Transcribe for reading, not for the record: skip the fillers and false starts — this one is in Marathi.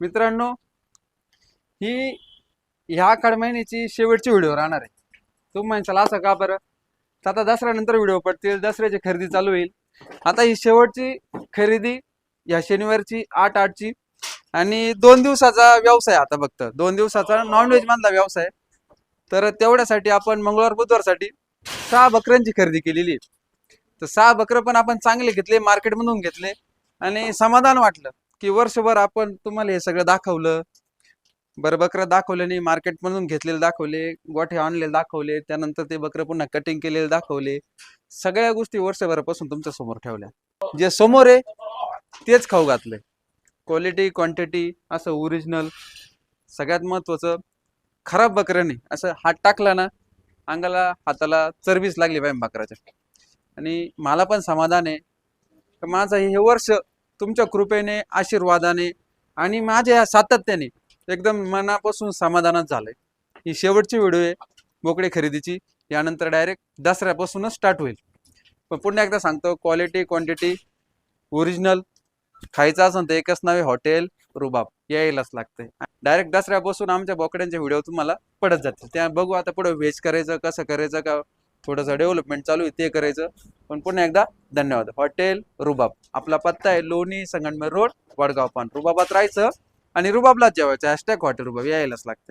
मित्रांनो, ही ह्या आखाड महिन्याची शेवटची व्हिडिओ राहणार आहे. तुम्ही म्हणशाल असं का बरं? तर आता दसऱ्यानंतर व्हिडिओ पडतील, दसऱ्याची खरेदी चालू होईल. आता ही शेवटची खरेदी या शनिवारची 8/8ची आणि 2 दिवसाचा व्यवसाय. आता फक्त 2 दिवसाचा नॉनव्हेज मधला व्यवसाय. तर तेवढ्यासाठी आपण मंगळवार बुधवारसाठी 6 बकऱ्यांची खरेदी केलेली आहे. तर 6 बकरं पण आपण चांगले घेतले, मार्केटमधून घेतले आणि समाधान वाटलं की वर्षभर आपण तुम्हाला हे सगळं दाखवलं. बरं, बकरं दाखवले नाही, मार्केटमधून घेतलेले दाखवले, गोठे आणलेले दाखवले, त्यानंतर ते बकरं पुन्हा कटिंग केलेले दाखवले. सगळ्या गोष्टी वर्षभरापासून तुमच्या समोर ठेवल्या. जे समोर आहे तेच खाऊ घातले. क्वालिटी क्वांटिटी असं ओरिजिनल. सगळ्यात महत्वाचं, खराब बकरं नाही. असं हात टाकला ना अंगाला हाताला चरबीच लागली पाहिजे बकराच्या. आणि मला पण समाधान आहे की माझं हे वर्ष तुमच्या कृपेने, आशीर्वादाने आणि माझ्या सातत्याने एकदम मनापासून समाधानात झालंय. ही शेवटची व्हिडिओ आहे बोकडे खरेदीची. यानंतर डायरेक्ट दसऱ्यापासूनच स्टार्ट होईल. पण पुन्हा एकदा सांगतो, क्वालिटी क्वांटिटी ओरिजिनल. खायचं असेल तर एकच नाव आहे, हॉटेल रुबाब. यायलाच लागतंय. डायरेक्ट दसऱ्यापासून आमच्या बोकड्यांचे व्हिडिओ तुम्हाला पडत जातील. त्या बघू आता पुढे व्हेज करायचं कसं करायचं, का थोडंसं डेव्हलपमेंट चालू आहे ते करायचं. पण पुन्हा एकदा धन्यवाद. हॉटेल रुबाब आपला पत्ता आहे लोणी संगमनेर रोड, वडगाव पान. रुबाबात राहायचं आणि रुबाबलाच जेवायचं. हॅशटॅग हॉटेल रुबाब यायलाच लागतं.